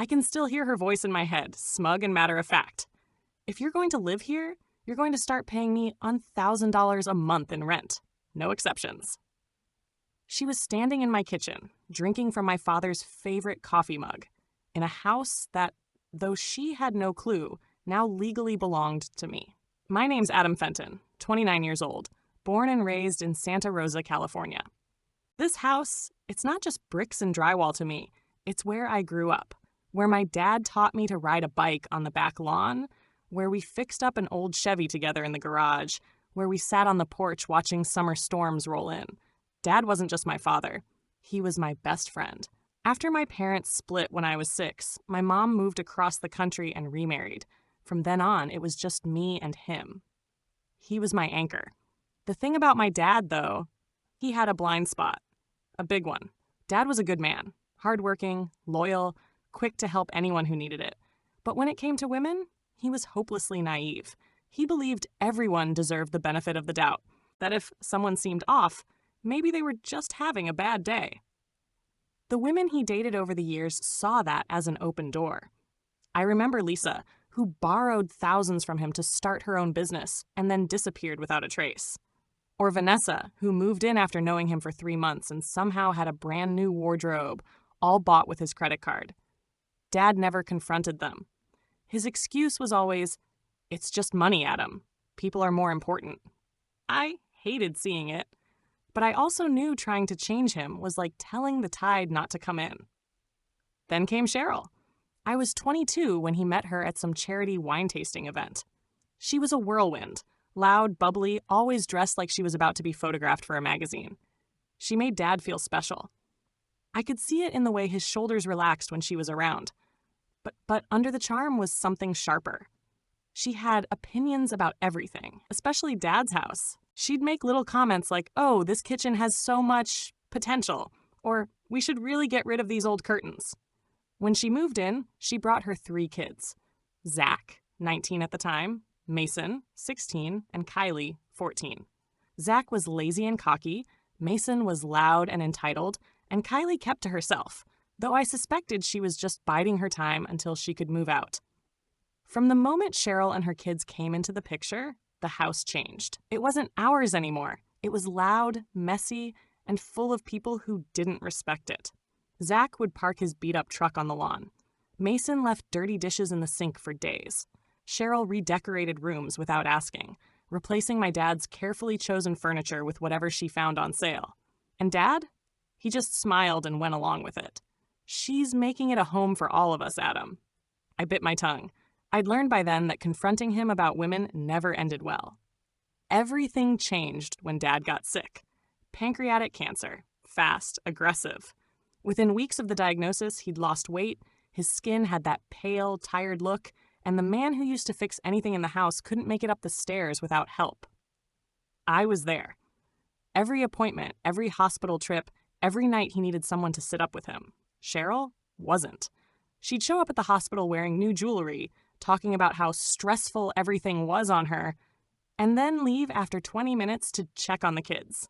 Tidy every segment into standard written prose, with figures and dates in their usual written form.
I can still hear her voice in my head, smug and matter-of-fact. If you're going to live here, you're going to start paying me $1,000 a month in rent. No exceptions. She was standing in my kitchen, drinking from my father's favorite coffee mug, in a house that, though she had no clue, now legally belonged to me. My name's Adam Fenton, 29 years old, born and raised in Santa Rosa, California. This house, it's not just bricks and drywall to me, it's where I grew up, where my dad taught me to ride a bike on the back lawn, where we fixed up an old Chevy together in the garage, where we sat on the porch watching summer storms roll in. Dad wasn't just my father, he was my best friend. After my parents split when I was 6, my mom moved across the country and remarried. From then on, it was just me and him. He was my anchor. The thing about my dad, though, he had a blind spot. A big one. Dad was a good man, hardworking, loyal, quick to help anyone who needed it. But when it came to women, he was hopelessly naive. He believed everyone deserved the benefit of the doubt, that if someone seemed off, maybe they were just having a bad day. The women he dated over the years saw that as an open door. I remember Lisa, who borrowed thousands from him to start her own business and then disappeared without a trace. Or Vanessa, who moved in after knowing him for 3 months and somehow had a brand new wardrobe, all bought with his credit card. Dad never confronted them. His excuse was always, "It's just money, Adam. People are more important." I hated seeing it, but I also knew trying to change him was like telling the tide not to come in. Then came Cheryl. I was 22 when he met her at some charity wine tasting event. She was a whirlwind, loud, bubbly, always dressed like she was about to be photographed for a magazine. She made Dad feel special. I could see it in the way his shoulders relaxed when she was around. But under the charm was something sharper. She had opinions about everything, especially Dad's house. She'd make little comments like, "Oh, this kitchen has so much potential," or "We should really get rid of these old curtains." When she moved in, she brought her 3 kids. Zach, 19 at the time, Mason, 16, and Qley, 14. Zach was lazy and cocky, Mason was loud and entitled, and Qley kept to herself, though I suspected she was just biding her time until she could move out. From the moment Cheryl and her kids came into the picture, the house changed. It wasn't ours anymore. It was loud, messy, and full of people who didn't respect it. Zach would park his beat-up truck on the lawn. Mason left dirty dishes in the sink for days. Cheryl redecorated rooms without asking, replacing my dad's carefully chosen furniture with whatever she found on sale. And Dad? He just smiled and went along with it. "She's making it a home for all of us, Adam." I bit my tongue. I'd learned by then that confronting him about women never ended well. Everything changed when Dad got sick. Pancreatic cancer. Fast, aggressive. Within weeks of the diagnosis, he'd lost weight, his skin had that pale, tired look, and the man who used to fix anything in the house couldn't make it up the stairs without help. I was there. Every appointment, every hospital trip, every night he needed someone to sit up with him. Cheryl wasn't. She'd show up at the hospital wearing new jewelry, talking about how stressful everything was on her, and then leave after 20 minutes to check on the kids.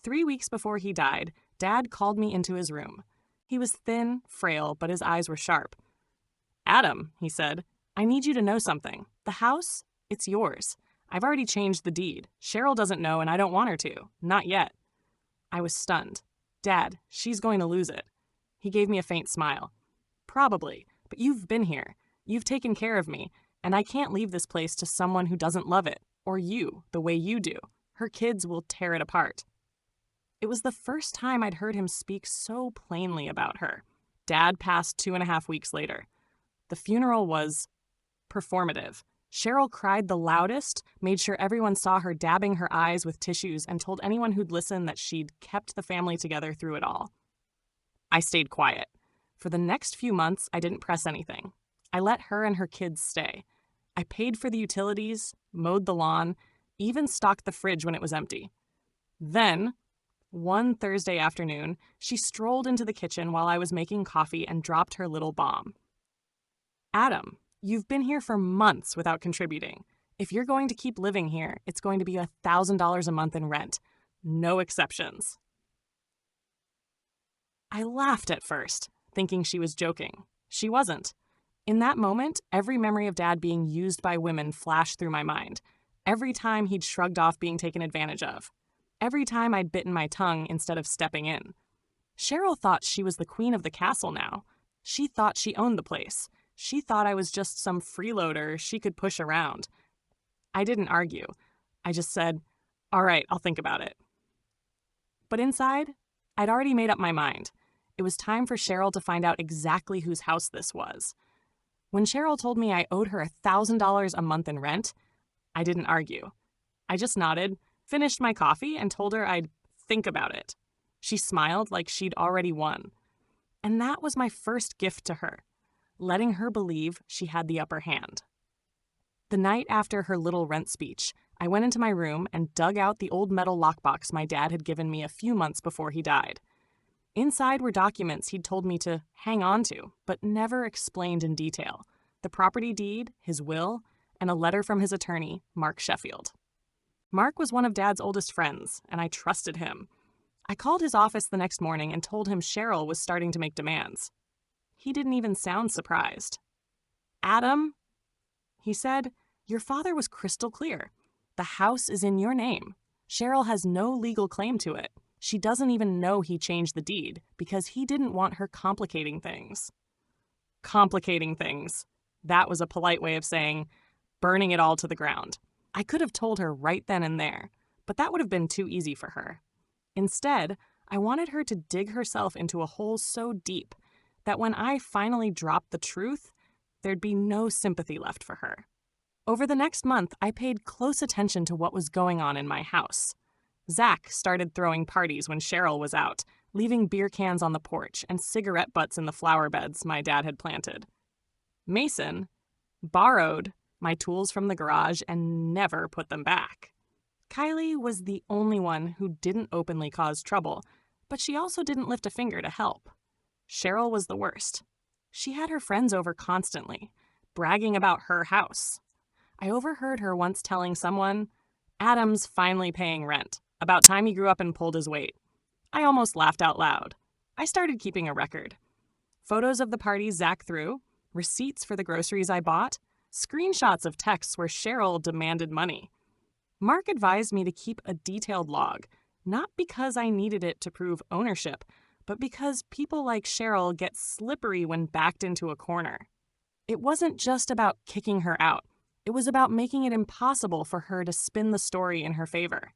3 weeks before he died, Dad called me into his room. He was thin, frail, but his eyes were sharp. "Adam," he said, "I need you to know something. The house, it's yours. I've already changed the deed. Cheryl doesn't know and I don't want her to. Not yet." I was stunned. "Dad, she's going to lose it." He gave me a faint smile. "Probably, but you've been here. You've taken care of me, and I can't leave this place to someone who doesn't love it, or you, the way you do. Her kids will tear it apart." It was the first time I'd heard him speak so plainly about her. Dad passed 2.5 weeks later. The funeral was performative. Cheryl cried the loudest, made sure everyone saw her dabbing her eyes with tissues, and told anyone who'd listen that she'd kept the family together through it all. I stayed quiet. For the next few months, I didn't press anything. I let her and her kids stay. I paid for the utilities, mowed the lawn, even stocked the fridge when it was empty. Then, one Thursday afternoon, she strolled into the kitchen while I was making coffee and dropped her little bomb. "Adam, you've been here for months without contributing. If you're going to keep living here, it's going to be $1,000 a month in rent. No exceptions." I laughed at first, thinking she was joking. She wasn't. In that moment, every memory of Dad being used by women flashed through my mind. Every time he'd shrugged off being taken advantage of. Every time I'd bitten my tongue instead of stepping in. Cheryl thought she was the queen of the castle now. She thought she owned the place. She thought I was just some freeloader she could push around. I didn't argue. I just said, "All right, I'll think about it." But inside, I'd already made up my mind. It was time for Cheryl to find out exactly whose house this was. When Cheryl told me I owed her $1,000 a month in rent, I didn't argue. I just nodded, finished my coffee, and told her I'd think about it. She smiled like she'd already won. And that was my first gift to her, letting her believe she had the upper hand. The night after her little rent speech, I went into my room and dug out the old metal lockbox my dad had given me a few months before he died. Inside were documents he'd told me to hang on to, but never explained in detail. The property deed, his will, and a letter from his attorney, Mark Sheffield. Mark was one of Dad's oldest friends, and I trusted him. I called his office the next morning and told him Cheryl was starting to make demands. He didn't even sound surprised. "Adam," he said, "your father was crystal clear. The house is in your name. Cheryl has no legal claim to it. She doesn't even know he changed the deed because he didn't want her complicating things." Complicating things. That was a polite way of saying burning it all to the ground. I could have told her right then and there, but that would have been too easy for her. Instead, I wanted her to dig herself into a hole so deep that when I finally dropped the truth, there'd be no sympathy left for her. Over the next month, I paid close attention to what was going on in my house. Zach started throwing parties when Cheryl was out, leaving beer cans on the porch and cigarette butts in the flower beds my dad had planted. Mason borrowed my tools from the garage and never put them back. Qley was the only one who didn't openly cause trouble, but she also didn't lift a finger to help. Cheryl was the worst. She had her friends over constantly, bragging about her house. I overheard her once telling someone, "Adam's finally paying rent. About time he grew up and pulled his weight." I almost laughed out loud. I started keeping a record. Photos of the parties Zach threw, receipts for the groceries I bought, screenshots of texts where Cheryl demanded money. Mark advised me to keep a detailed log, not because I needed it to prove ownership, but because people like Cheryl get slippery when backed into a corner. It wasn't just about kicking her out. It was about making it impossible for her to spin the story in her favor.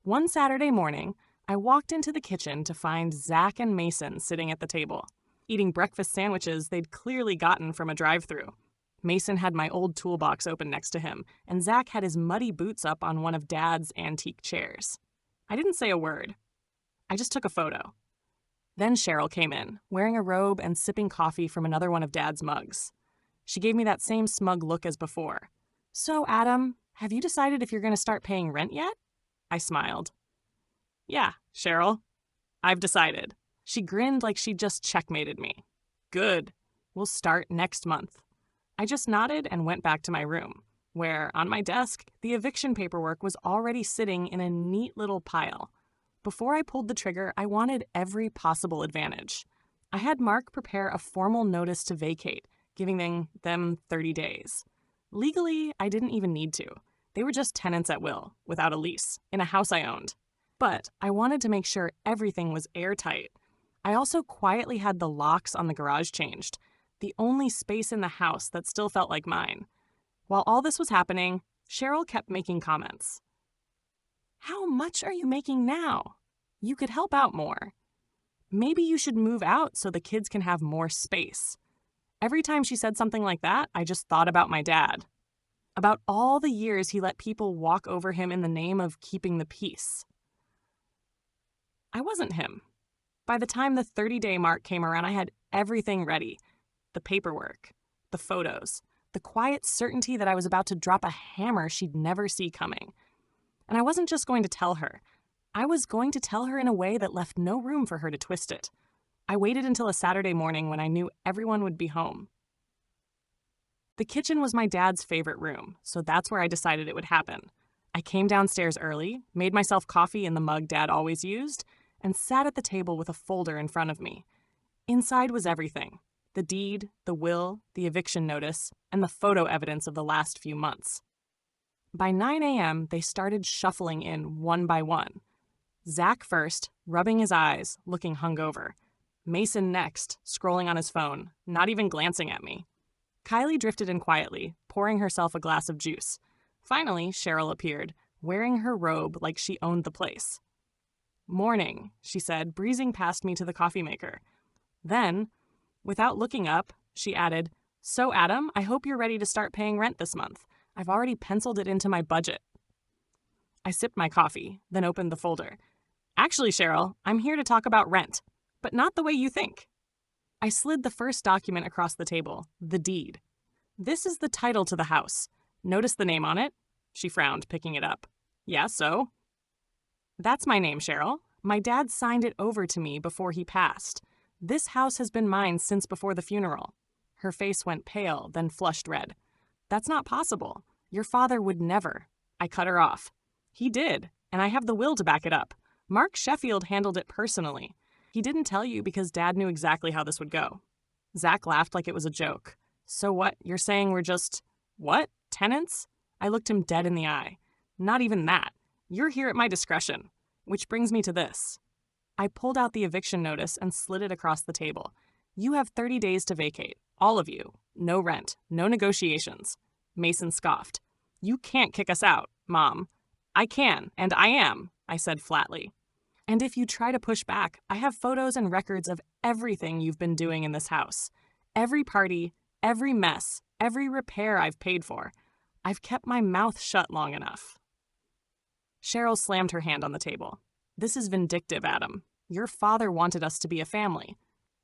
One Saturday morning, I walked into the kitchen to find Zach and Mason sitting at the table, eating breakfast sandwiches they'd clearly gotten from a drive-thru. Mason had my old toolbox open next to him, and Zach had his muddy boots up on one of Dad's antique chairs. I didn't say a word. I just took a photo. Then Cheryl came in, wearing a robe and sipping coffee from another one of Dad's mugs. She gave me that same smug look as before. "So, Adam, have you decided if you're going to start paying rent yet?" I smiled. "Yeah, Cheryl, I've decided." She grinned like she'd just checkmated me. "Good. We'll start next month." I just nodded and went back to my room, where, on my desk, the eviction paperwork was already sitting in a neat little pile. Before I pulled the trigger, I wanted every possible advantage. I had Mark prepare a formal notice to vacate, giving them 30 days. Legally, I didn't even need to. They were just tenants at will, without a lease, in a house I owned. But I wanted to make sure everything was airtight. I also quietly had the locks on the garage changed, the only space in the house that still felt like mine. While all this was happening, Cheryl kept making comments. "How much are you making now? You could help out more. Maybe you should move out so the kids can have more space." Every time she said something like that, I just thought about my dad. About all the years he let people walk over him in the name of keeping the peace. I wasn't him. By the time the 30-day mark came around, I had everything ready. The paperwork, the photos, the quiet certainty that I was about to drop a hammer she'd never see coming. And I wasn't just going to tell her. I was going to tell her in a way that left no room for her to twist it. I waited until a Saturday morning when I knew everyone would be home. The kitchen was my dad's favorite room, so that's where I decided it would happen. I came downstairs early, made myself coffee in the mug Dad always used, and sat at the table with a folder in front of me. Inside was everything. the deed, the will, the eviction notice, and the photo evidence of the last few months. By 9 a.m., they started shuffling in one by one. Zach first, rubbing his eyes, looking hungover. Mason next, scrolling on his phone, not even glancing at me. Qley drifted in quietly, pouring herself a glass of juice. Finally, Cheryl appeared, wearing her robe like she owned the place. "Morning," she said, breezing past me to the coffee maker. Then, without looking up, she added, "So, Adam, I hope you're ready to start paying rent this month. I've already penciled it into my budget." I sipped my coffee, then opened the folder. "Actually, Cheryl, I'm here to talk about rent, but not the way you think." I slid the first document across the table, the deed. "This is the title to the house. Notice the name on it?" She frowned, picking it up. "Yeah, so?" "That's my name, Cheryl. My dad signed it over to me before he passed. This house has been mine since before the funeral." Her face went pale, then flushed red. "That's not possible. Your father would never." I cut her off. "He did, and I have the will to back it up. Mark Sheffield handled it personally. He didn't tell you because Dad knew exactly how this would go." Zach laughed like it was a joke. "So what, you're saying we're just, what, tenants?" I looked him dead in the eye. "Not even that. You're here at my discretion. Which brings me to this." I pulled out the eviction notice and slid it across the table. "You have 30 days to vacate. All of you. No rent. No negotiations." Mason scoffed. "You can't kick us out, Mom." "I can, and I am," I said flatly. "And if you try to push back, I have photos and records of everything you've been doing in this house. Every party, every mess, every repair I've paid for. I've kept my mouth shut long enough." Cheryl slammed her hand on the table. "This is vindictive, Adam. Your father wanted us to be a family."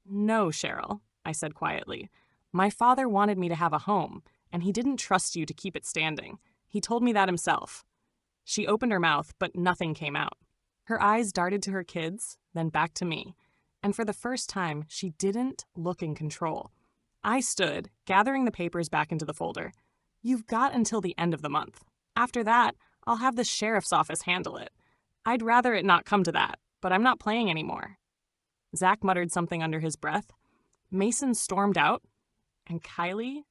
"No, Cheryl," I said quietly. "My father wanted me to have a home, and he didn't trust you to keep it standing. He told me that himself." She opened her mouth, but nothing came out. Her eyes darted to her kids, then back to me. And for the first time, she didn't look in control. I stood, gathering the papers back into the folder. "You've got until the end of the month. After that, I'll have the sheriff's office handle it. I'd rather it not come to that, but I'm not playing anymore." Zach muttered something under his breath. Mason stormed out, and Qley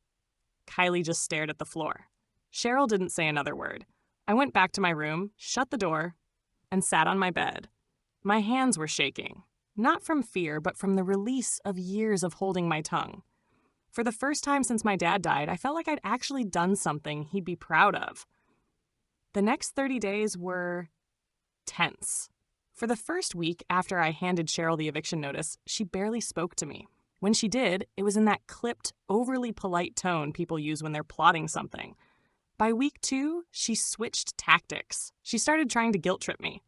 just stared at the floor. Cheryl didn't say another word. I went back to my room, shut the door, and sat on my bed. My hands were shaking, not from fear, but from the release of years of holding my tongue. For the first time since my dad died, I felt like I'd actually done something he'd be proud of. The next 30 days were tense. For the first week after I handed Cheryl the eviction notice, she barely spoke to me. When she did, it was in that clipped, overly polite tone people use when they're plotting something. By week 2, she switched tactics. She started trying to guilt trip me.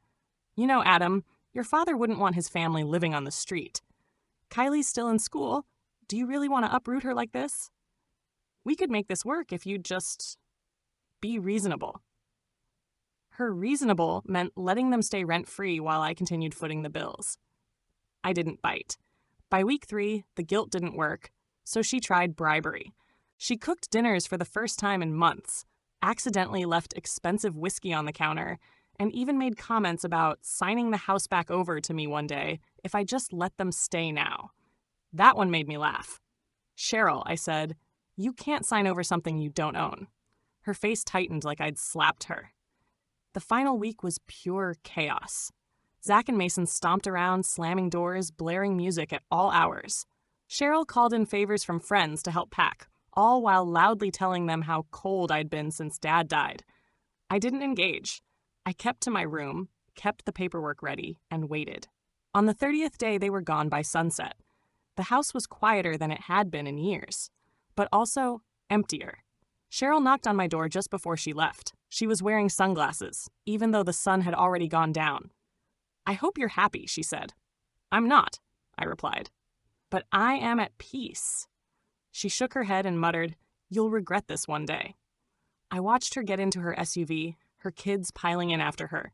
"You know, Adam, your father wouldn't want his family living on the street. Qley's still in school. Do you really want to uproot her like this? We could make this work if you'd just be reasonable." Her reasonable meant letting them stay rent-free while I continued footing the bills. I didn't bite. By week 3, the guilt didn't work, so she tried bribery. She cooked dinners for the first time in months, accidentally left expensive whiskey on the counter, and even made comments about signing the house back over to me one day if I just let them stay now. That one made me laugh. "Cheryl," I said, "you can't sign over something you don't own." Her face tightened like I'd slapped her. The final week was pure chaos. Zach and Mason stomped around, slamming doors, blaring music at all hours. Cheryl called in favors from friends to help pack, all while loudly telling them how cold I'd been since Dad died. I didn't engage. I kept to my room, kept the paperwork ready, and waited. On the 30th day, they were gone by sunset. The house was quieter than it had been in years, but also emptier. Cheryl knocked on my door just before she left. She was wearing sunglasses, even though the sun had already gone down. "I hope you're happy," she said. "I'm not," I replied. "But I am at peace." She shook her head and muttered, "You'll regret this one day." I watched her get into her SUV, her kids piling in after her.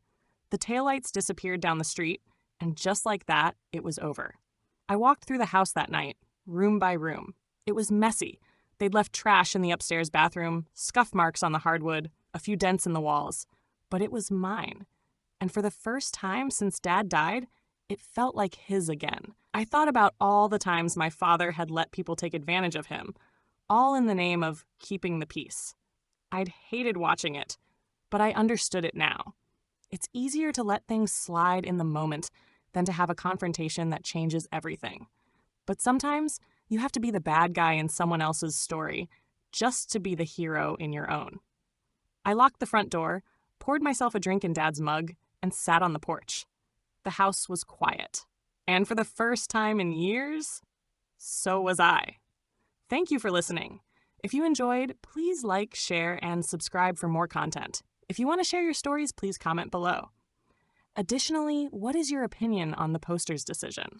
The taillights disappeared down the street, and just like that, it was over. I walked through the house that night, room by room. It was messy. They'd left trash in the upstairs bathroom, scuff marks on the hardwood, a few dents in the walls. But it was mine. And for the first time since Dad died, it felt like his again. I thought about all the times my father had let people take advantage of him, all in the name of keeping the peace. I'd hated watching it, but I understood it now. It's easier to let things slide in the moment than to have a confrontation that changes everything. But sometimes you have to be the bad guy in someone else's story just to be the hero in your own. I locked the front door, poured myself a drink in Dad's mug, and sat on the porch. The house was quiet. And for the first time in years, so was I. Thank you for listening. If you enjoyed, please like, share, and subscribe for more content. If you want to share your stories, please comment below. Additionally, what is your opinion on the poster's decision?